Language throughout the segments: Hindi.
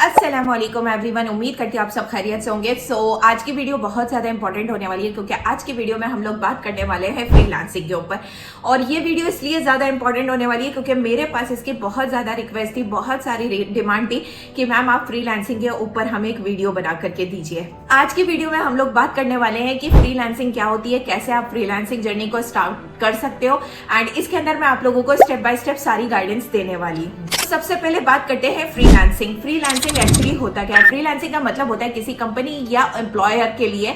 अस्सलामुअलैकुम एवरीवन, उम्मीद करती हूँ आप सब खैरियत से होंगे। आज की वीडियो बहुत ज़्यादा इंपॉर्टेंट होने वाली है क्योंकि आज की वीडियो में हम लोग बात करने वाले हैं फ्रीलांसिंग के ऊपर। और ये वीडियो इसलिए ज़्यादा इंपॉर्टेंट होने वाली है क्योंकि मेरे पास इसकी बहुत ज़्यादा रिक्वेस्ट थी, बहुत सारी डिमांड थी कि मैम आप फ्रीलांसिंग के ऊपर हमें एक वीडियो बना करके दीजिए। आज की वीडियो में हम लोग बात करने वाले हैं कि फ्रीलांसिंग क्या होती है, कैसे आप फ्रीलांसिंग जर्नी को स्टार्ट कर सकते हो, एंड इसके अंदर मैं आप लोगों को स्टेप बाय स्टेप सारी गाइडेंस देने वाली हूँ। सबसे पहले बात करते हैं फ्रीलांसिंग। फ्रीलांसिंग एक्चुअली होता क्या है? फ्रीलांसिंग का मतलब होता है किसी कंपनी या एम्प्लॉयर के लिए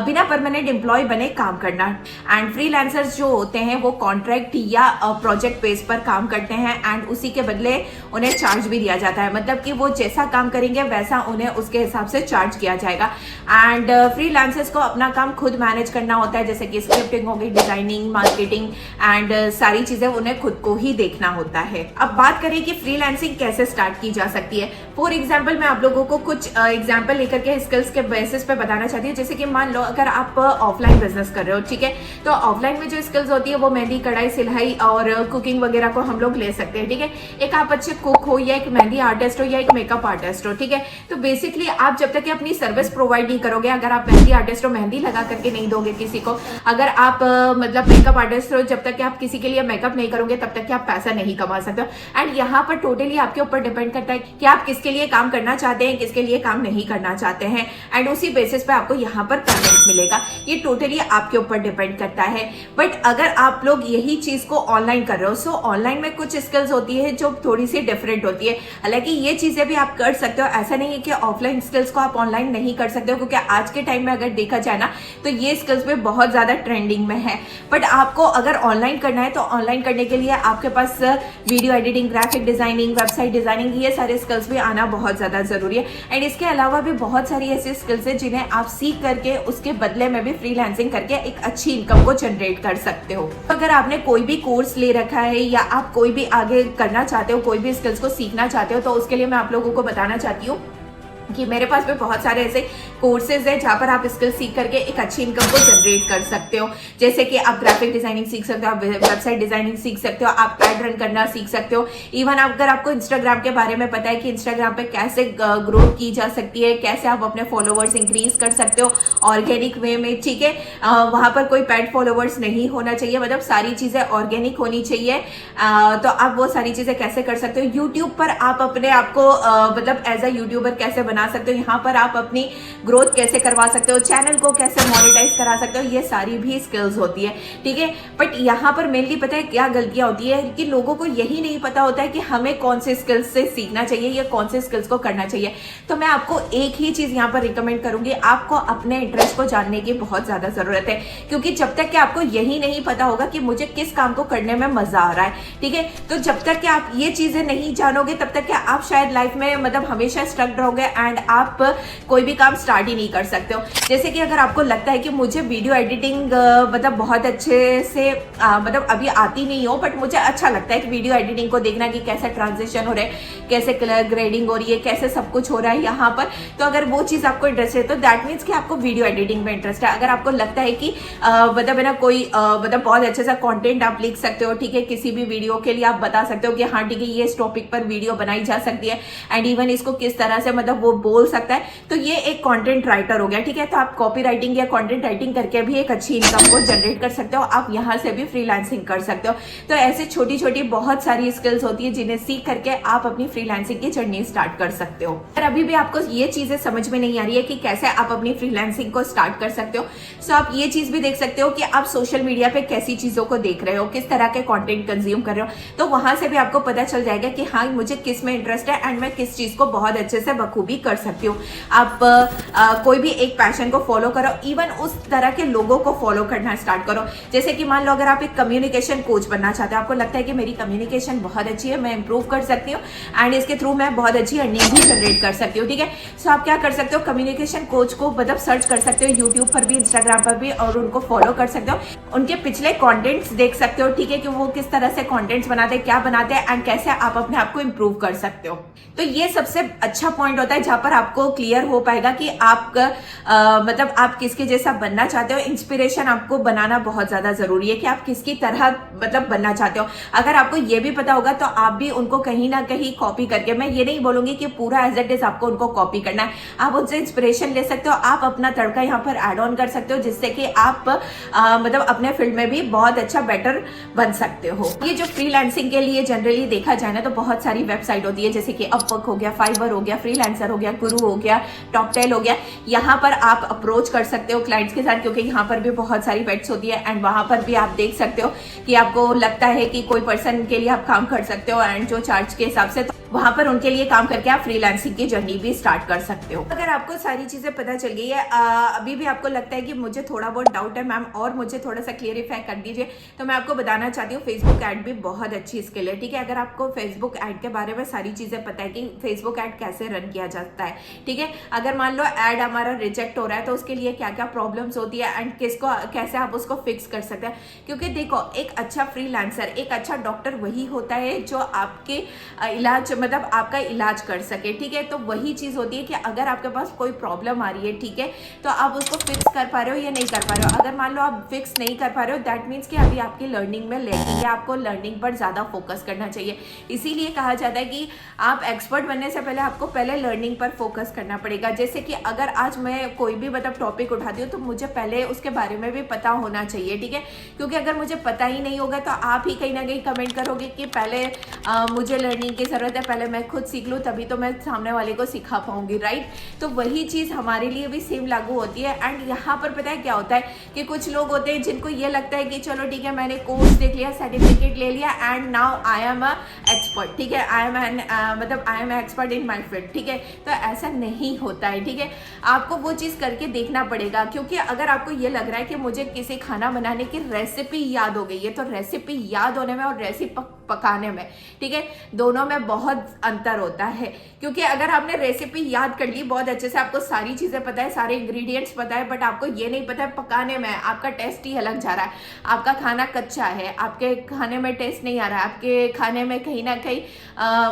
बिना परमानेंट एम्प्लॉय बने काम करना। एंड फ्रीलांसर्स जो होते हैं वो कॉन्ट्रैक्ट या प्रोजेक्ट बेस पर काम करते हैं एंड उसी के बदले उन्हें चार्ज भी दिया जाता है। मतलब कि वो जैसा काम करेंगे वैसा उन्हें उसके हिसाब से चार्ज किया जाएगा। एंड फ्रीलांसर्स को अपना काम खुद मैनेज करना होता है, जैसे कि स्क्रिप्टिंग हो गई, डिजाइनिंग, मार्केटिंग एंड सारी चीजें उन्हें खुद को ही देखना होता है। अब बात करें कि फ्रीलांसिंग कैसे स्टार्ट की जा सकती है। फॉर एग्जाम्पल मैं आप लोगों को कुछ एग्जाम्पल लेकर के स्किल्स के बेसिस पे बताना चाहती हूँ। जैसे कि मान लो अगर आप ऑफलाइन बिजनेस कर रहे हो, ठीक है, तो ऑफलाइन में जो स्किल्स होती है वो मेहंदी, कढ़ाई, सिलाई और कुकिंग वगैरह को हम लोग ले सकते हैं, ठीक है। एक आप अच्छे कुक हो या एक मेहंदी आर्टिस्ट हो या एक मेकअप आर्टिस्ट हो, ठीक है, तो बेसिकली आप जब तक अपनी सर्विस प्रोवाइड नहीं करोगे, अगर आप मेहंदी आर्टिस्ट हो, मेहंदी लगा करके नहीं दोगे किसी को, अगर आप मतलब मेकअप आर्टिस्ट हो, जब तक कि आप किसी के लिए मेकअप नहीं करोगे तब तक कि आप पैसा नहीं कमा सकते हो। एंड यहाँ पर टोटली आपके ऊपर डिपेंड करता है कि आप किसके लिए काम करना चाहते हैं, किसके लिए काम नहीं करना चाहते हैं, एंड उसी बेसिस पे आपको यहाँ पर पेमेंट मिलेगा। ये टोटली आपके ऊपर डिपेंड करता है। बट अगर आप लोग यही चीज को ऑनलाइन कर रहे हो, सो ऑनलाइन में कुछ स्किल्स होती है जो थोड़ी सी डिफरेंट होती है। हालांकि ये चीजें भी आप कर सकते हो, ऐसा नहीं है कि ऑफलाइन स्किल्स को आप ऑनलाइन नहीं कर सकते हो, क्योंकि आज के टाइम में अगर देखा जाए ना तो ये स्किल्स भी बहुत ज्यादा ट्रेंडिंग में है। बट आपको अगर ऑनलाइन करना है तो ऑनलाइन करने के लिए आपके पास video editing, graphic designing, website designing, ये सारे स्किल्स भी आना बहुत ज्यादा जरूरी है। एंड इसके अलावा भी बहुत सारी ऐसी स्किल्स है जिन्हें आप सीख करके उसके बदले में भी फ्रीलांसिंग करके एक अच्छी इनकम को जनरेट कर सकते हो। अगर आपने कोई भी कोर्स ले रखा है या आप कोई भी आगे करना चाहते हो, कोई भी स्किल्स को सीखना चाहते हो, तो उसके लिए मैं आप लोगों को बताना चाहती हूँ कि मेरे पास भी बहुत सारे ऐसे कोर्सेज हैं जहां पर आप स्किल सीख करके एक अच्छी इनकम को जनरेट कर सकते हो। जैसे कि आप ग्राफिक डिजाइनिंग सीख सकते हो, आप वेबसाइट डिजाइनिंग सीख सकते हो, आप एड रन करना सीख सकते हो। इवन अगर आपको इंस्टाग्राम के बारे में पता है कि इंस्टाग्राम पे कैसे ग्रोथ की जा सकती है, कैसे आप अपने फॉलोवर्स इंक्रीज कर सकते हो ऑर्गेनिक वे में, ठीक है, वहां पर कोई पेड फॉलोवर्स नहीं होना चाहिए, मतलब सारी चीजें ऑर्गेनिक होनी चाहिए। तो आप वो सारी चीजें कैसे कर सकते हो। यूट्यूब पर आप अपने आप को मतलब एज अ यूट्यूबर कैसे बना सकते हो, यहाँ पर आप अपनी ग्रोथ कैसे करवा सकते हो, चैनल को कैसे मोनेटाइज करा सकते हो, ये सारी भी स्किल्स होती है, ठीक है। बट यहाँ पर मेनली पता है क्या गलतियां होती है कि लोगों को यही नहीं पता होता है कि हमें कौन से स्किल्स से सीखना चाहिए या कौन से स्किल्स को करना चाहिए। तो मैं आपको एक ही चीज यहाँ पर रिकमेंड करूंगी, आपको अपने इंटरेस्ट को जानने की बहुत ज्यादा जरूरत है, क्योंकि जब तक कि आपको यही नहीं पता होगा कि मुझे किस काम को करने में मजा आ रहा है, ठीक है, तो जब तक कि आप ये चीजें नहीं जानोगे तब तक कि आप शायद लाइफ में मतलब हमेशा स्टक रहोगे एंड आप कोई भी काम स्टार्ट ही नहीं कर सकते हो। जैसे कि अगर आपको लगता है कि मुझे वीडियो एडिटिंग मतलब बहुत अच्छे से मतलब अभी आती नहीं हो, बट मुझे अच्छा लगता है कि वीडियो एडिटिंग को देखना कि कैसे ट्रांजिशन हो रहे हैं, कैसे कलर ग्रेडिंग हो रही है, कैसे सब कुछ हो रहा है यहाँ पर, तो अगर वो चीज आपको इंटरेस्ट है तो दैट मीन्स कि आपको वीडियो एडिटिंग में इंटरेस्ट है। अगर आपको लगता है कि मतलब है ना कोई मतलब बहुत अच्छे सा कंटेंट आप लिख सकते हो, ठीक है, किसी भी वीडियो के लिए आप बता सकते हो कि हाँ ठीक है ये इस टॉपिक पर वीडियो बनाई जा सकती है एंड इवन इसको किस तरह से मतलब वो बोल सकता है, तो ये एक कंटेंट राइटर हो गया, ठीक है। तो आप कॉपी राइटिंग या कंटेंट राइटिंग करके भी एक अच्छी इनकम को जनरेट कर सकते हो, आप यहाँ से भी फ्रीलांसिंग कर सकते हो। तो ऐसे छोटी छोटी बहुत सारी स्किल्स होती है जिन्हें सीख करके आप अपनी फ्रीलांसिंग की जर्नी स्टार्ट कर सकते हो। और अभी भी आपको ये चीजें समझ में नहीं आ रही है कि कैसे आप अपनी फ्रीलांसिंग को स्टार्ट कर सकते हो, सो आप ये चीज भी देख सकते हो कि आप सोशल मीडिया पे कैसी चीजों को देख रहे हो, किस तरह के कंटेंट कंज्यूम कर रहे हो, तो वहां से भी आपको पता चल जाएगा कि हाँ मुझे किस में इंटरेस्ट है एंड मैं किस चीज को बहुत अच्छे से बखूबी कर सकती हूँ। आप कोई भी एक पैशन को फॉलो करो, इवन उस तरह के लोगों को फॉलो करना स्टार्ट करो। जैसे कि मान लो अगर आप एक कम्युनिकेशन कोच बनना चाहते हो, आपको लगता है कि मेरी कम्युनिकेशन बहुत अच्छी है, मैं इंप्रूव कर सकती हूँ एंड इसके थ्रू मैं बहुत अच्छी अर्निंग भी जनरेट कर सकती हूँ, ठीक है। सो आप क्या कर सकते हो, कम्युनिकेशन कोच को मतलब सर्च कर सकते हो यूट्यूब पर भी, इंस्टाग्राम पर भी, और उनको फॉलो कर सकते हो, उनके पिछले कॉन्टेंट्स देख सकते हो, ठीक है, कि वो किस तरह से कॉन्टेंट्स बनाते हैं, क्या बनाते हैं एंड कैसे आप अपने आप को इंप्रूव कर सकते हो। तो ये सबसे अच्छा पॉइंट होता है जहाँ पर आपको क्लियर हो पाएगा कि आप मतलब आप किसके जैसा बनना चाहते हो। इंस्पिरेशन आपको बनाना बहुत ज्यादा जरूरी है कि आप किसकी तरह मतलब बनना चाहते हो। अगर आपको ये भी पता होगा तो आप भी उनको कहीं ना कहीं कॉपी करके, मैं ये नहीं बोलूंगी कि पूरा एज इट इज आपको उनको कॉपी करना है, आप उनसे इंस्पिरेशन ले सकते हो, आप अपना तड़का यहाँ पर ऐड ऑन कर सकते हो, जिससे कि आप मतलब अपने फील्ड में भी बहुत अच्छा बेटर बन सकते हो। ये जो फ्रीलांसिंग के लिए जनरली देखा जाए ना तो बहुत सारी वेबसाइट होती है, जैसे कि अपवर्क हो गया, फाइवर हो गया, फ्रीलांसर हो गया, गुरु हो गया, टॉपटेल हो गया। यहाँ पर आप अप्रोच कर सकते हो क्लाइंट्स के साथ, क्योंकि यहाँ पर भी बहुत सारी बेट्स होती है एंड वहां पर भी आप देख सकते हो कि आपको लगता है कि कोई पर्सन के लिए आप काम कर सकते हो एंड जो चार्ज के हिसाब से, तो वहां पर उनके लिए काम करके आप फ्रीलांसिंग की जर्नी भी स्टार्ट कर सकते हो। अगर आपको सारी चीजें पता चल गई है, अभी भी आपको लगता है कि मुझे थोड़ा बहुत डाउट है मैम और मुझे थोड़ा सा क्लियरिफाई कर दीजिए, तो मैं आपको बताना चाहती हूँ फेसबुक ऐड भी बहुत अच्छी स्किल है। ठीक है, अगर आपको फेसबुक ऐड के बारे में सारी चीजें पता है कि फेसबुक ऐड कैसे रन किया जाता है, ठीक है, अगर मान लो ऐड हमारा रिजेक्ट हो रहा है तो उसके लिए क्या क्या प्रॉब्लम्स होती है एंड किसको कैसे आप उसको फिक्स कर सकते हैं। क्योंकि देखो, एक अच्छा फ्रीलांसर, एक अच्छा डॉक्टर वही होता है जो आपके इलाज मतलब आपका इलाज कर सके। ठीक है, तो वही चीज होती है कि अगर आपके पास कोई प्रॉब्लम आ रही है, ठीक है, तो आप उसको फिक्स कर पा रहे हो या नहीं कर पा रहे हो। अगर मान लो आप फिक्स नहीं कर पा रहे हो, दैट मीन्स कि अभी आपकी लर्निंग में लेकिन आपको लर्निंग पर ज्यादा फोकस करना चाहिए। इसीलिए कहा जाता है कि आप एक्सपर्ट बनने से पहले आपको पहले लर्निंग पर फोकस करना पड़ेगा। जैसे कि अगर आज मैं कोई भी मतलब टॉपिक उठाती हूँ तो मुझे पहले उसके बारे में भी पता होना चाहिए। ठीक है, क्योंकि अगर मुझे पता ही नहीं होगा तो आप ही कहीं ना कहीं कमेंट करोगे कि पहले मुझे लर्निंग की जरूरत है, पहले मैं खुद सीख लूँ तभी तो मैं सामने वाले को सिखा पाऊंगी, राइट। तो वही चीज हमारे लिए भी सेम लागू होती है। एंड यहाँ पर पता है क्या होता है कि कुछ लोग होते हैं जिनको ये लगता है कि चलो ठीक है, मैंने कोर्स देख लिया, सर्टिफिकेट ले लिया and now I am a expert. ठीक है, I M expert in my field. ठीक है, तो ऐसा नहीं होता है। ठीक है, आपको वो चीज करके देखना पड़ेगा, क्योंकि अगर आपको ये लग रहा है कि मुझे किसी खाना बनाने की रेसिपी याद हो गई है, तो रेसिपी याद होने में और रेसिपी पकाने में, ठीक है, दोनों में बहुत अंतर होता है। क्योंकि अगर आपने रेसिपी याद कर ली बहुत अच्छे से, आपको सारी चीजें पता है, सारे इंग्रेडिएंट्स पता है, बट आपको ये नहीं पता है पकाने में आपका टेस्ट ही अलग जा रहा है, आपका खाना कच्चा है, आपके खाने में टेस्ट नहीं आ रहा है, आपके खाने में कहीं ना कहीं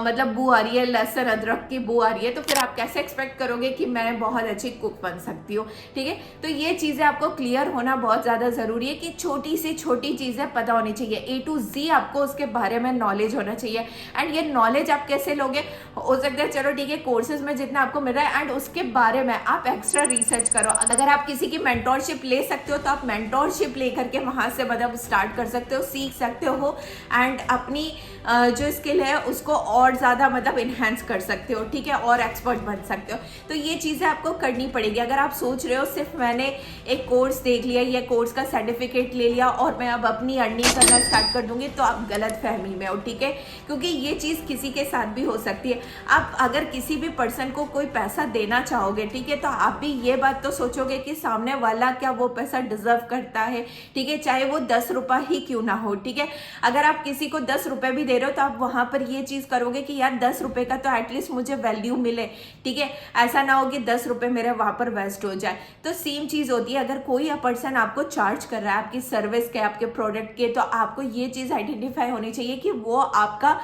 मतलब बू आ रही है, लहसुन अदरक की बू आ रही है, तो फिर आप कैसे एक्सपेक्ट करोगे कि मैं बहुत अच्छी कुक बन सकती हूँ। ठीक है, तो ये चीजें आपको क्लियर होना बहुत ज्यादा जरूरी है कि छोटी से छोटी चीजें पता होनी चाहिए, A to Z आपको उसके बारे में नॉलेज होना चाहिए। एंड ये नॉलेज आप कैसे लोगे, हो सकता है चलो ठीक है कोर्सेज में जितना आपको मिल रहा है एंड उसके बारे में आप एक्स्ट्रा रिसर्च करो। अगर आप किसी की मेंटोरशिप ले सकते हो तो आप मेंटोरशिप लेकर के वहां से मतलब स्टार्ट कर सकते हो, सीख सकते हो एंड अपनी जो स्किल है उसको और ज्यादा मतलब इनहेंस कर सकते हो। ठीक है, और एक्सपर्ट बन सकते हो। तो ये चीजें आपको करनी पड़ेगी। अगर आप सोच रहे हो सिर्फ मैंने एक कोर्स देख लिया, ये कोर्स का सर्टिफिकेट ले लिया और मैं अब अपनी अर्निंग करना स्टार्ट कर दूंगी, तो आप गलत फहमी में हो। ठीक है, क्योंकि ये चीज किसी के साथ भी हो सकती है। आप अगर किसी भी पर्सन को कोई पैसा देना चाहोगे, ठीक है, तो आप भी ये बात तो सोचोगे कि सामने वाला क्या वो पैसा डिजर्व करता है। ठीक है, चाहे वो 10 रुपए ही क्यों ना हो। ठीक है, अगर आप किसी को 10 रुपए भी दे रहे हो तो आप वहां पर ये चीज करोगे कि यार 10 रुपए का तो एटलीस्ट मुझे वैल्यू मिले। ठीक है, ऐसा ना हो कि 10 रुपए मेरे वहां पर वेस्ट हो जाए। तो सेम चीज होती है, अगर कोई पर्सन आपको चार्ज कर रहा है आपकी सर्विस के, आपके प्रोडक्ट के, तो आपको ये चीज आइडेंटिफाई होनी चाहिए कि वो आपका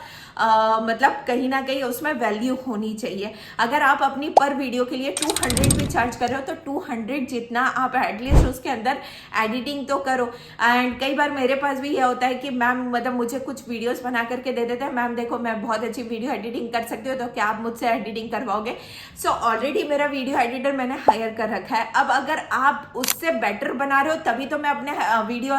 मतलब कहीं ना कहीं उसमें वैल्यू होनी चाहिए। अगर आप अपनी पर वीडियो के लिए 200 भी चार्ज कर रहे हो तो 200 जितना आप एटलीस्ट उसके अंदर एडिटिंग तो करो। एंड कई बार मेरे पास भी ये होता है कि मैम मतलब मुझे कुछ वीडियोस बना करके दे देते हैं, मैम देखो मैं बहुत अच्छी वीडियो एडिटिंग कर सकती हूँ, तो क्या आप मुझसे एडिटिंग करवाओगे। सो ऑलरेडी मेरा वीडियो एडिटर मैंने हायर कर रखा है। अब अगर आप उससे बेटर बना रहे हो तभी तो मैं अपने वीडियो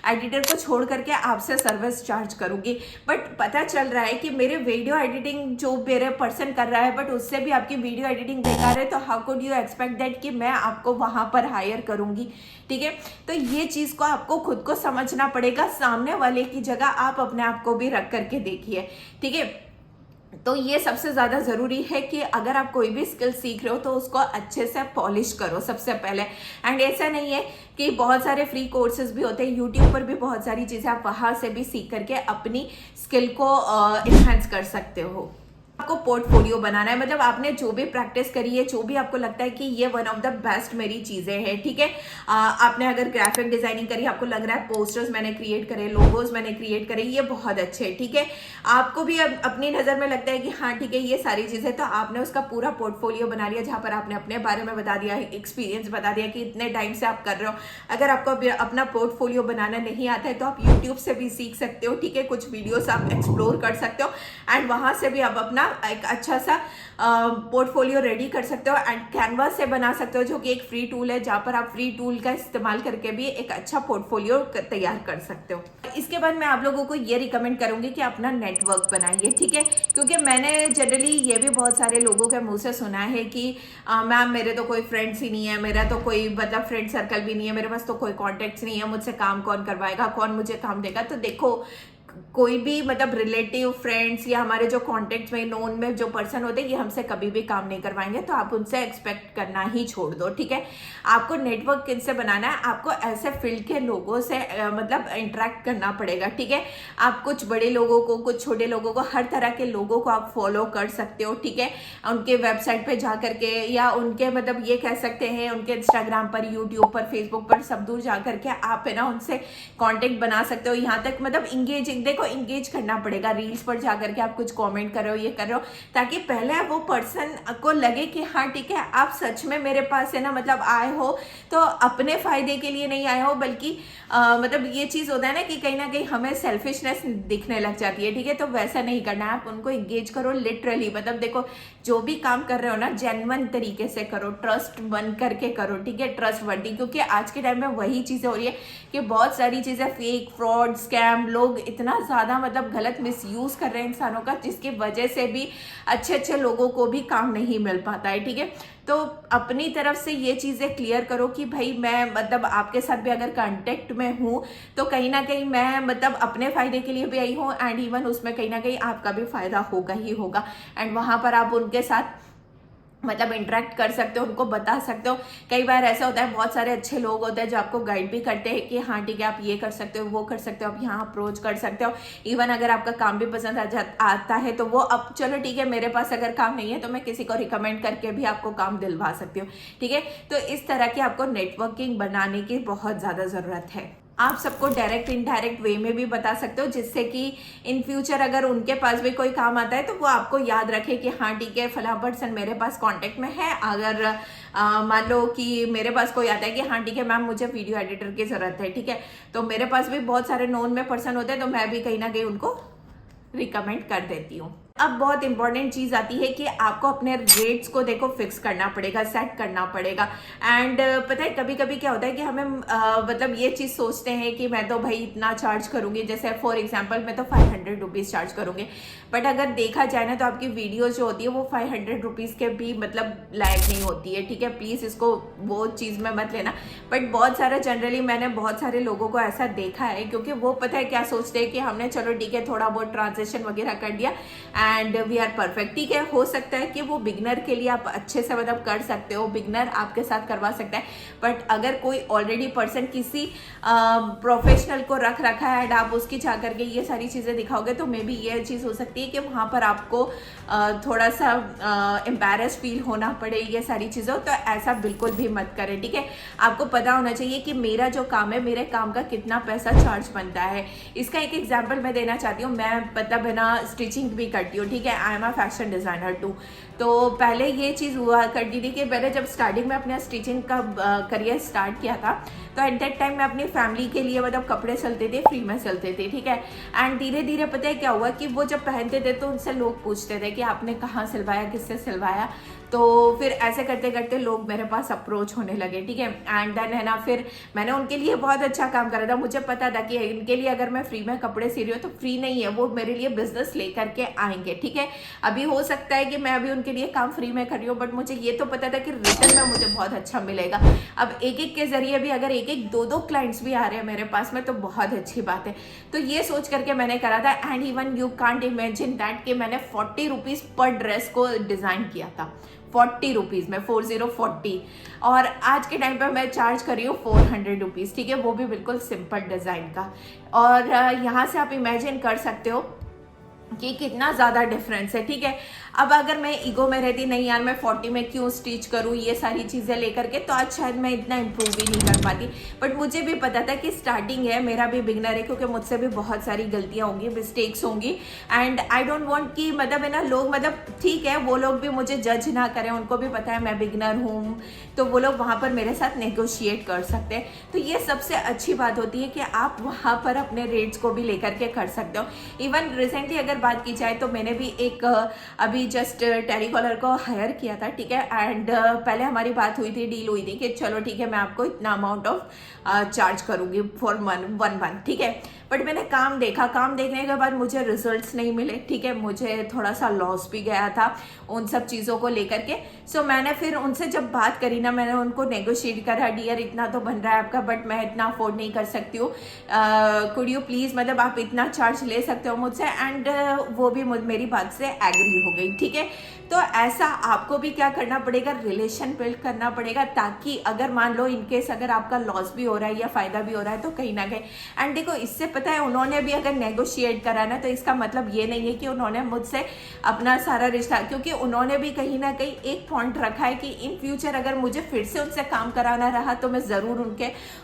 एडिटर को छोड़ करके आपसे सर्विस चार्ज करूंगी। बट पता चल रहा है कि मेरे वीडियो एडिटिंग जो मेरे पर्सन कर रहा है बट उससे भी आपकी वीडियो एडिटिंग बेकार है, तो how could you expect that कि मैं आपको वहां पर हायर करूंगी। ठीक है, तो ये चीज को आपको खुद को समझना पड़ेगा। सामने वाले की जगह आप अपने आप को भी रख करके देखिए। ठीक है, तो ये सबसे ज्यादा जरूरी है कि अगर आप कोई भी स्किल सीख रहे हो तो उसको अच्छे से पॉलिश करो सबसे पहले। एंड ऐसा नहीं है कि बहुत सारे फ्री कोर्सेज भी होते हैं, यूट्यूब पर भी बहुत सारी चीजें आप वहां से भी सीख करके अपनी स्किल को इनहेंस कर सकते हो। आपको पोर्टफोलियो बनाना है, मतलब आपने जो भी प्रैक्टिस करी है, जो भी आपको लगता है कि ये वन ऑफ द बेस्ट मेरी चीजें हैं, ठीक है। आपने अगर ग्राफिक डिजाइनिंग करी, आपको लग रहा है पोस्टर्स मैंने क्रिएट करे, लोगोज मैंने क्रिएट करे, ये बहुत अच्छे है, ठीक है। आपको भी अब अपनी नजर में लगता है कि हाँ ठीक है ये सारी चीजें, तो आपने उसका पूरा पोर्टफोलियो बना लिया, जहां पर आपने अपने बारे में बता दिया, एक्सपीरियंस बता दिया कि इतने टाइम से आप कर रहे हो। अगर आपको अपना पोर्टफोलियो बनाना नहीं आता है तो आप यूट्यूब से भी सीख सकते हो, ठीक है। कुछ वीडियोस आप एक्सप्लोर कर सकते हो एंड वहां से भी आप अपना एक अच्छा सा पोर्टफोलियो रेडी कर सकते हो एंड कैनवास से बना सकते हो, जो कि एक फ्री टूल है, जहां पर आप फ्री टूल का इस्तेमाल करके भी एक अच्छा पोर्टफोलियो तैयार कर सकते हो। इसके बाद मैं आप लोगों को ये रिकमेंड करूंगी कि अपना नेटवर्क बनाइए, ठीक है। क्योंकि मैंने जनरली ये भी बहुत सारे लोगों के मुंह से सुना है कि मैम मेरे तो कोई फ्रेंड्स ही नहीं है, मेरा तो कोई मतलब फ्रेंड सर्कल भी नहीं है, मेरे पास तो कोई कॉन्टेक्ट्स नहीं है, मुझसे काम कौन करवाएगा, कौन मुझे काम देगा। तो देखो, कोई भी मतलब रिलेटिव, फ्रेंड्स या हमारे जो कॉन्टेक्ट में, नोन में जो पर्सन होते हैं, ये हमसे कभी भी काम नहीं करवाएंगे, तो आप उनसे एक्सपेक्ट करना ही छोड़ दो, ठीक है। आपको नेटवर्क किनसे बनाना है, आपको ऐसे फील्ड के लोगों से मतलब इंटरेक्ट करना पड़ेगा, ठीक है। आप कुछ बड़े लोगों को, कुछ छोटे लोगों को, हर तरह के लोगों को आप फॉलो कर सकते हो, ठीक है। उनके वेबसाइट पे जा करके या उनके मतलब ये कह सकते हैं उनके इंस्टाग्राम पर, यूट्यूब पर, फेसबुक पर, सब दूर जा करके आप है ना उनसे कॉन्टेक्ट बना सकते हो। यहाँ तक मतलब इंगेजिंग, देखो इंगेज करना पड़ेगा, रील्स पर जाकर के आप कुछ कमेंट कर रहे हो, ये कर रहे हो, ताकि पहले वो पर्सन को लगे कि हाँ ठीक है आप सच में मेरे पास है ना मतलब आए हो, तो अपने फायदे के लिए नहीं आए हो, बल्कि मतलब ये चीज होता है ना कि कहीं ना कहीं हमें सेल्फिशनेस दिखने लग जाती है, ठीक है। तो वैसा नहीं करना है, आप उनको इंगेज करो लिटरली, मतलब देखो जो भी काम कर रहे हो ना जेन्युइन तरीके से करो, ट्रस्ट बन करके करो, ठीक है, ट्रस्ट वर्दी। क्योंकि आज के टाइम में वही चीजें हो रही है कि बहुत सारी चीजें फेक, फ्रॉड, स्कैम, लोग इतना ज्यादा मतलब गलत मिसयूज कर रहे हैं इंसानों का, जिसकी वजह से भी अच्छे अच्छे लोगों को भी काम नहीं मिल पाता है, ठीक है। तो अपनी तरफ से ये चीजें क्लियर करो कि भाई मैं मतलब आपके साथ भी अगर कांटेक्ट में हूं तो कहीं ना कहीं मैं मतलब अपने फायदे के लिए भी आई हूं एंड इवन उसमें कहीं ना कहीं आपका भी फायदा होगा ही होगा। एंड वहां पर आप उनके साथ मतलब इंटरेक्ट कर सकते हो, उनको बता सकते हो। कई बार ऐसा होता है, बहुत सारे अच्छे लोग होते हैं जो आपको गाइड भी करते हैं कि हाँ ठीक है आप ये कर सकते हो, वो कर सकते हो, आप यहाँ अप्रोच कर सकते हो। इवन अगर आपका काम भी पसंद आता है तो वो अब चलो ठीक है मेरे पास अगर काम नहीं है तो मैं किसी को रिकमेंड करके भी आपको काम दिलवा सकती हूँ, ठीक है। तो इस तरह की आपको नेटवर्किंग बनाने की बहुत ज्यादा जरूरत है। आप सबको डायरेक्ट इनडायरेक्ट वे में भी बता सकते हो, जिससे कि इन फ्यूचर अगर उनके पास भी कोई काम आता है तो वो आपको याद रखे कि हाँ ठीक है फला पर्सन मेरे पास कांटेक्ट में है। अगर मान लो कि मेरे पास कोई आता है कि हाँ ठीक है मैम मुझे वीडियो एडिटर की जरूरत है, ठीक है, तो मेरे पास भी बहुत सारे नोन में पर्सन होते हैं, तो मैं भी कहीं ना कहीं उनको रिकमेंड कर देती हूँ। अब बहुत इंपॉर्टेंट चीज आती है कि आपको अपने रेट्स को देखो फिक्स करना पड़ेगा, सेट करना पड़ेगा। एंड पता है कभी कभी क्या होता है कि हमें मतलब ये चीज सोचते हैं कि मैं तो भाई इतना चार्ज करूंगी, जैसे फॉर एग्जांपल मैं तो 500 रुपीज चार्ज करूंगी, बट अगर देखा जाए ना तो आपकी वीडियो जो होती है वो 500 रुपीज के भी मतलब लायक नहीं होती है, ठीक है। प्लीज इसको वो चीज में मत लेना। बट बहुत सारा जनरली मैंने बहुत सारे लोगों को ऐसा देखा है, क्योंकि वो पता है क्या सोचते हैं कि हमने चलो ठीक है थोड़ा बहुत ट्रांजेक्शन वगैरह कर दिया एंड वी आर परफेक्ट, ठीक है। हो सकता है कि वो बिगनर के लिए आप अच्छे से मतलब कर सकते हो, बिगनर आपके साथ करवा सकता है, बट अगर कोई ऑलरेडी पर्सन किसी प्रोफेशनल को रख रखा है एंड आप उसकी जा करके ये सारी चीजें दिखाओगे तो मे बी ये चीज हो सकती है कि वहां पर आपको थोड़ा सा एम्बैरेस फील होना पड़े, ये सारी चीजें, तो ऐसा बिल्कुल भी मत करें, ठीक है। आपको पता होना चाहिए कि मेरा जो काम है, मेरे काम का कितना पैसा चार्ज बनता है। इसका एक एग्जाम्पल मैं देना चाहती हूँ। मैं मतलब है ना स्टिचिंग भी करती हूँ, ठीक है, I am a fashion designer too. तो पहले ये चीज हुआ करती थी कि मैंने जब स्टार्टिंग में अपने स्टिचिंग का करियर स्टार्ट किया था तो एट दैट टाइम मैं अपनी फैमिली के लिए मतलब कपड़े सिलते थे, फ्री में सिलते थे, ठीक है। एंड धीरे धीरे पता है क्या हुआ कि वो जब पहनते थे तो उनसे लोग पूछते थे कि आपने कहाँ सिलवाया, किससे सिलवाया। तो फिर ऐसे करते करते लोग मेरे पास अप्रोच होने लगे, ठीक है। एंड देन है ना फिर मैंने उनके लिए बहुत अच्छा काम करा था। मुझे पता था कि इनके लिए अगर मैं फ्री में कपड़े सी रही हूँ तो फ्री नहीं है, वो मेरे लिए बिजनेस लेकर के आएंगे, ठीक है। अभी हो सकता है कि मैं अभी उनके लिए काम फ्री में कर रही हूँ, बट मुझे ये तो पता था कि रिटर्न में मुझे बहुत अच्छा मिलेगा। अब एक एक के जरिए भी अगर एक एक दो क्लाइंट्स भी आ रहे हैं मेरे पास में तो बहुत अच्छी बात है। तो ये सोच करके मैंने करा था। And even you can't imagine that कि मैंने 40 रुपीज पर ड्रेस को डिजाइन किया था, 40 रुपीज में, 40, और आज के टाइम पे मैं चार्ज कर रही हूँ 400 रुपीज, ठीक है, वो भी बिल्कुल सिंपल डिजाइन का। और यहाँ से आप इमेजिन कर सकते हो कि कितना ज्यादा डिफरेंस है, ठीक है। अब अगर मैं ईगो में रहती नहीं यार मैं 40 में क्यों स्टिच करूँ ये सारी चीज़ें लेकर के, तो आज शायद मैं इतना इम्प्रूव भी नहीं कर पाती। बट मुझे भी पता था कि स्टार्टिंग है, मेरा भी बिगनर है, क्योंकि मुझसे भी बहुत सारी गलतियाँ होंगी, मिस्टेक्स होंगी। एंड आई डोंट वांट कि मतलब है ना लोग मतलब ठीक है वो लोग भी मुझे जज ना करें, उनको भी पता है मैं बिगनर हूँ, तो वो लोग वहाँ पर मेरे साथ नेगोशिएट कर सकते हैं। तो ये सबसे अच्छी बात होती है कि आप वहाँ पर अपने रेट्स को भी लेकर के कर सकते हो। इवन रिसेंटली अगर बात की जाए तो मैंने भी एक अभी जस्ट टेलीकॉलर को हायर किया था, ठीक है। एंड पहले हमारी बात हुई थी, डील हुई थी कि चलो ठीक है मैं आपको इतना अमाउंट ऑफ चार्ज करूँगी फॉर 1 मंथ, ठीक है। बट मैंने काम देखा, काम देखने के बाद मुझे रिजल्ट्स नहीं मिले, ठीक है। मुझे थोड़ा सा लॉस भी गया था उन सब चीज़ों को लेकर के। सो मैंने फिर उनसे जब बात करी ना, मैंने उनको नेगोशिएट करा, डियर इतना तो बन रहा है आपका बट मैं इतना अफोर्ड नहीं कर सकती हूँ, कुड यू प्लीज़ मतलब आप इतना चार्ज ले सकते हो मुझसे। एंड वो भी मेरी बात से एग्री हो गई, ठीक है। तो ऐसा आपको भी क्या करना पड़ेगा, रिलेशन बिल्ड करना पड़ेगा, ताकि अगर मान लो इनकेस अगर आपका लॉस भी हो रहा है या फायदा भी हो रहा है तो कहीं ना कहीं। एंड देखो इससे पता है उन्होंने भी अगर नेगोशिएट करा ना, तो इसका मतलब ये नहीं है कि उन्होंने मुझसे अपना सारा रिश्ता, क्योंकि उन्होंने भी कहीं ना कहीं एक पॉइंट रखा है कि इन फ्यूचर अगर मुझे फिर से उनसे काम कराना रहा तो मैं ज़रूर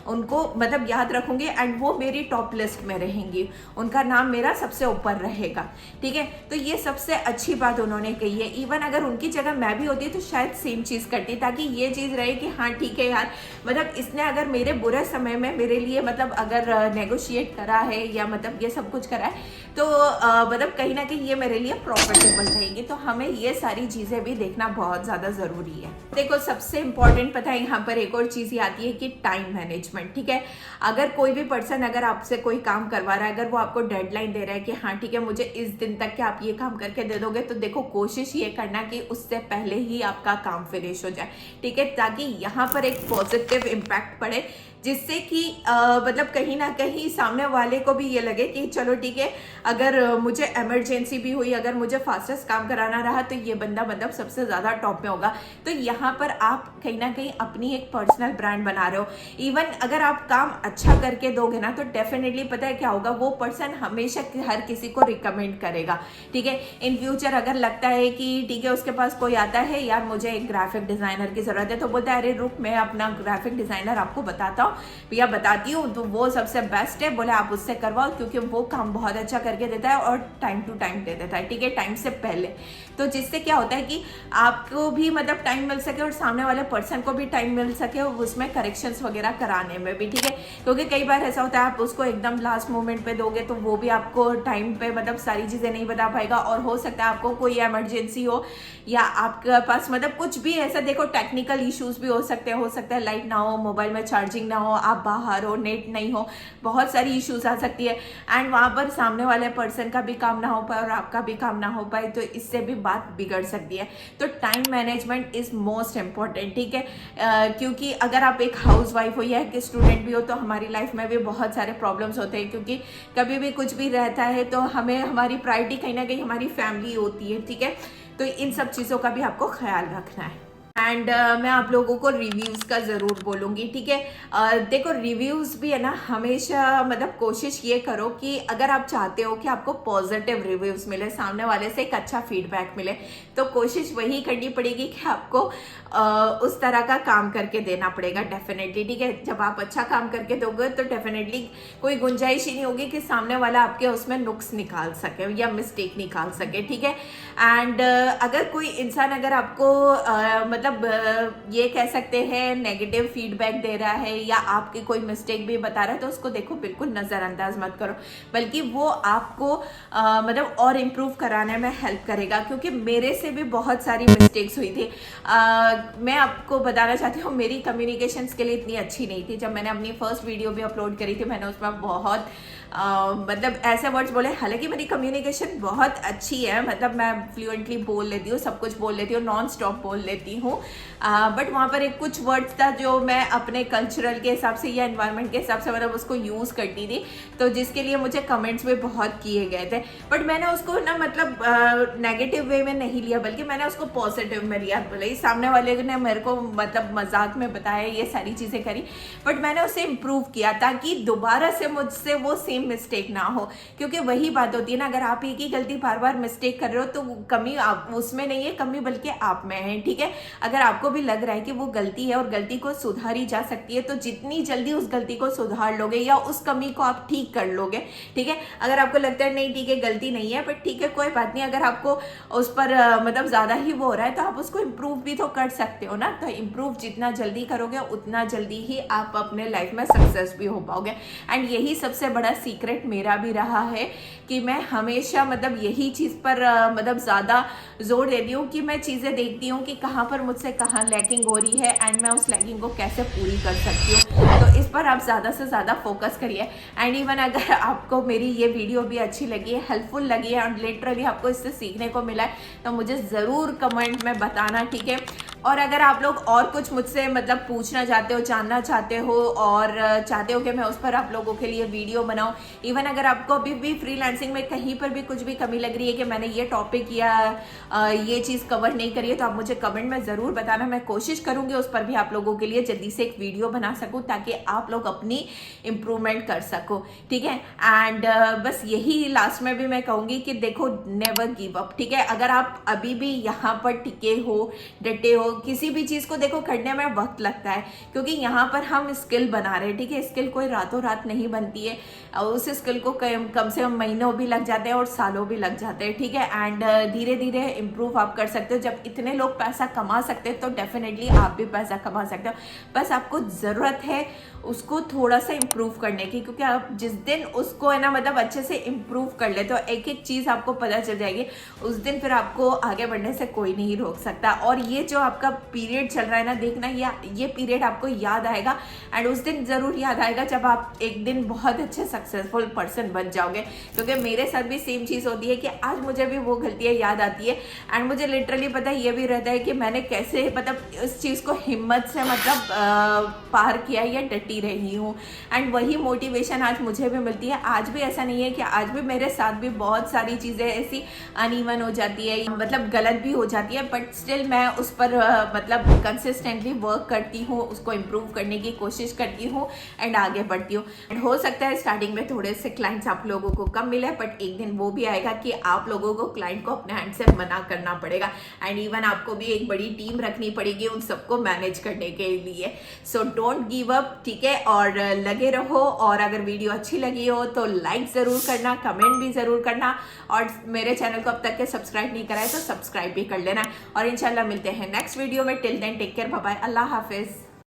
उनको मतलब याद रखूंगी एंड वो मेरी टॉप लिस्ट में रहेंगी, उनका नाम मेरा सबसे ऊपर रहेगा, ठीक है। तो ये सबसे अच्छी बात उन्होंने कही है। इवन अगर उनकी जगह मैं भी होती तो शायद सेम चीज़ करती, ताकि ये चीज़ रहे कि हाँ ठीक है यार, मतलब इसने अगर मेरे बुरे समय में मेरे लिए मतलब अगर नेगोशिएट करा है या मतलब ये सब कुछ करा है तो मतलब कहीं ना कहीं ये मेरे लिए प्रॉफिटेबल रहेगी। तो हमें ये सारी चीज़ें भी देखना बहुत ज़्यादा ज़रूरी है। देखो सबसे इंपॉर्टेंट पता है यहाँ पर एक और चीज़ ही आती है कि टाइम मैनेजमेंट, ठीक है। अगर कोई भी पर्सन अगर आपसे कोई काम करवा रहा है, अगर वो आपको डेडलाइन दे रहा है कि हाँ ठीक है मुझे इस दिन तक के आप ये काम करके दे दोगे, तो देखो कोशिश ये करना कि उससे पहले ही आपका काम फिनिश हो जाए, ठीक है, ताकि यहाँ पर एक पॉजिटिव इम्पैक्ट पड़े, जिससे कि मतलब कहीं ना कहीं सामने वाले को भी ये लगे कि चलो ठीक है, अगर मुझे इमरजेंसी भी हुई, अगर मुझे फास्टेस्ट काम कराना रहा तो ये बंदा मतलब सबसे ज़्यादा टॉप में होगा। तो यहाँ पर आप कहीं ना कहीं अपनी एक पर्सनल ब्रांड बना रहे हो। इवन अगर आप काम अच्छा करके दोगे ना तो डेफिनेटली पता है क्या होगा, वो पर्सन हमेशा हर किसी को रिकमेंड करेगा, ठीक है। इन फ्यूचर अगर लगता है कि ठीक है उसके पास कोई आता है यार मुझे एक ग्राफिक डिज़ाइनर की ज़रूरत है, तो बोलता है अरे रुक मैं अपना ग्राफिक डिज़ाइनर आपको बताता हूँ भैया, बताती हूँ, तो वो सबसे बेस्ट है, बोले आप उससे करवाओ क्योंकि वो काम बहुत अच्छा करके देता है और टाइम टू टाइम दे देता है, ठीक है, टाइम से पहले। तो जिससे क्या होता है कि आपको भी मतलब टाइम मिल सके और सामने वाले पर्सन को भी टाइम मिल सके उसमें करेक्शंस वगैरह कराने में भी, ठीक है। क्योंकि कई बार ऐसा होता है आप उसको एकदम लास्ट मोमेंट पे दोगे तो वो भी आपको टाइम पे मतलब सारी चीज़ें नहीं बता पाएगा, और हो सकता है आपको कोई इमरजेंसी हो या आपके पास मतलब कुछ भी ऐसा, देखो टेक्निकल इश्यूज भी हो सकते हैं, लाइट ना हो, मोबाइल में चार्जिंग ना हो, आप बाहर हो, नेट नहीं हो, बहुत सारी इश्यूज आ सकती है। एंड वहाँ पर सामने वाले पर्सन का भी काम ना हो पाए और आपका भी काम ना हो पाए, तो इससे भी बात बिगड़ सकती है। तो time management is most important, ठीक है। क्योंकि अगर आप एक हाउस वाइफ हो या एक स्टूडेंट भी हो तो हमारी लाइफ में भी बहुत सारे प्रॉब्लम्स होते हैं, क्योंकि कभी भी कुछ भी रहता है तो हमें हमारी प्रायोरिटी कहीं ना कहीं हमारी फैमिली होती है, ठीक है। तो इन सब चीज़ों का भी आपको ख्याल रखना है। एंड मैं आप लोगों को रिव्यूज़ का ज़रूर बोलूँगी, ठीक है। देखो रिव्यूज़ भी है ना, हमेशा मतलब कोशिश ये करो कि अगर आप चाहते हो कि आपको पॉजिटिव रिव्यूज़ मिले, सामने वाले से एक अच्छा फीडबैक मिले, तो कोशिश वही करनी पड़ेगी कि आपको उस तरह का काम करके देना पड़ेगा डेफिनेटली, ठीक है। जब आप अच्छा काम करके दोगे तो डेफिनेटली कोई गुंजाइश ही नहीं होगी कि सामने वाला आपके उसमें नुक्स निकाल सके या मिस्टेक निकाल सके, ठीक है। एंड अगर कोई इंसान अगर आपको मतलब ये कह सकते हैं नेगेटिव फीडबैक दे रहा है या आपकी कोई मिस्टेक भी बता रहा है, तो उसको देखो बिल्कुल नज़रअंदाज मत करो, बल्कि वो आपको मतलब और इम्प्रूव कराने में हेल्प करेगा। क्योंकि मेरे से भी बहुत सारी मिस्टेक्स हुई थी। मैं आपको बताना चाहती हूँ मेरी कम्युनिकेशन स्किल इतनी अच्छी नहीं थी। जब मैंने अपनी फर्स्ट वीडियो भी अपलोड करी थी मैंने उसमें बहुत मतलब ऐसे वर्ड्स बोले, हालांकि मेरी कम्युनिकेशन बहुत अच्छी है, मतलब मैं फ्लुएंटली बोल लेती हूँ, सब कुछ बोल लेती हूँ, नॉन स्टॉप बोल लेती हूँ, हूँ, बट वहाँ पर एक कुछ वर्ड्स था जो मैं अपने कल्चरल के हिसाब से या एनवायरनमेंट के हिसाब से मतलब उसको यूज़ करती थी, तो जिसके लिए मुझे कमेंट्स भी बहुत किए गए थे। बट मैंने उसको ना मतलब नेगेटिव वे में नहीं लिया, बल्कि मैंने उसको पॉजिटिव में लिया। भले ही सामने वाले ने मेरे को मतलब मजाक में बताया, ये सारी चीज़ें करी, बट मैंने उसे इम्प्रूव किया ताकि दोबारा से मुझसे वो सेम मिस्टेक ना हो। क्योंकि वही बात होती है ना, अगर आप एक ही गलती बार बार मिस्टेक कर रहे हो तो कमी आप उसमें नहीं है, कमी बल्कि आप में है। ठीक है, अगर आपको भी लग रहा है कि वो गलती है और गलती को सुधारी जा सकती है, तो जितनी जल्दी उस गलती को सुधार लोगे या उस कमी को आप ठीक कर लोगे, ठीक है। अगर आपको लगता है नहीं ठीक है गलती नहीं है, बट ठीक है कोई बात नहीं, अगर आपको उस पर मतलब ज्यादा ही वो हो रहा है तो आप उसको इम्प्रूव भी तो कर सकते हो ना। तो इम्प्रूव जितना जल्दी करोगे उतना जल्दी ही आप अपने लाइफ में सक्सेस भी हो पाओगे। एंड यही सबसे बड़ा सीक्रेट मेरा भी रहा है कि मैं हमेशा मतलब यही चीज़ पर मतलब ज़्यादा जोर देती हूँ कि मैं चीज़ें देखती हूँ कि कहाँ पर मुझसे कहाँ लैकिंग हो रही है एंड मैं उस लैकिंग को कैसे पूरी कर सकती हूँ। तो इस पर आप ज़्यादा से ज़्यादा फोकस करिए। एंड इवन अगर आपको मेरी ये वीडियो भी अच्छी लगी है, हेल्पफुल लगी है और लिटरली आपको इससे सीखने को मिला है, तो मुझे ज़रूर कमेंट में बताना, ठीक है। और अगर आप लोग और कुछ मुझसे मतलब पूछना चाहते हो, जानना चाहते हो और चाहते हो कि मैं उस पर आप लोगों के लिए वीडियो बनाऊं, इवन अगर आपको अभी भी फ्रीलांसिंग में कहीं पर भी कुछ भी कमी लग रही है कि मैंने ये टॉपिक या ये चीज़ कवर नहीं करी है, तो आप मुझे कमेंट में ज़रूर बताना। मैं कोशिश करूंगी उस पर भी आप लोगों के लिए जल्दी से एक वीडियो बना सकूं ताकि आप लोग अपनी इम्प्रूवमेंट कर सको, ठीक है। एंड बस यही लास्ट में भी मैं कहूँगी कि देखो, नेवर गिव अप, ठीक है। अगर आप अभी भी यहाँ पर टिके हो, डटे हो, किसी भी चीज को देखो करने में वक्त लगता है, क्योंकि यहाँ पर हम स्किल बना रहे हैं, ठीक है। स्किल कोई रातों रात नहीं बनती है, उस स्किल को कम से कम महीनों भी लग जाते हैं और सालों भी लग जाते हैं, ठीक है। एंड धीरे धीरे इम्प्रूव आप कर सकते हो। जब इतने लोग पैसा कमा सकते हैं तो डेफिनेटली आप भी पैसा कमा सकते हो। बस आपको जरूरत है उसको थोड़ा सा इम्प्रूव करने की, क्योंकि आप जिस दिन उसको है ना मतलब अच्छे से इम्प्रूव कर ले तो एक एक चीज आपको पता चल जाएगी, उस दिन फिर आपको आगे बढ़ने से कोई नहीं रोक सकता। और ये जो आपका पीरियड चल रहा है ना, देखना ये पीरियड आपको याद आएगा एंड उस दिन जरूर याद आएगा जब आप एक दिन बहुत अच्छे सक्सेसफुल पर्सन बन जाओगे। क्योंकि मेरे साथ भी सेम चीज होती है कि आज मुझे भी वो गलतियां याद आती है एंड मुझे लिटरली पता है, ये भी रहता है कि मैंने कैसे मतलब इस चीज को हिम्मत से मतलब पार किया या डटी रही हूँ। एंड वही मोटिवेशन आज मुझे भी मिलती है। आज भी ऐसा नहीं है कि आज भी मेरे साथ भी बहुत सारी चीजें ऐसी अनइवन हो जाती है, मतलब गलत भी हो जाती है, बट स्टिल मैं उस पर मतलब कंसिस्टेंटली वर्क करती हूँ, उसको इम्प्रूव करने की कोशिश करती हूँ एंड आगे बढ़ती हूँ। एंड हो सकता है स्टार्टिंग में थोड़े से क्लाइंट्स आप लोगों को कम मिले, बट एक दिन वो भी आएगा कि आप लोगों को क्लाइंट को अपने हैंड से मना करना पड़ेगा एंड इवन आपको भी एक बड़ी टीम रखनी पड़ेगी उन सबको मैनेज करने के लिए। सो डोंट गिव अप, ठीक है, और लगे रहो। और अगर वीडियो अच्छी लगी हो तो लाइक जरूर करना, कमेंट भी जरूर करना, और मेरे चैनल को अब तक के सब्सक्राइब नहीं करा है तो सब्सक्राइब भी कर लेना। और इंशाल्लाह मिलते हैं नेक्स्ट वीडियो में। Till then take care, bye bye, अल्लाह हाफिज।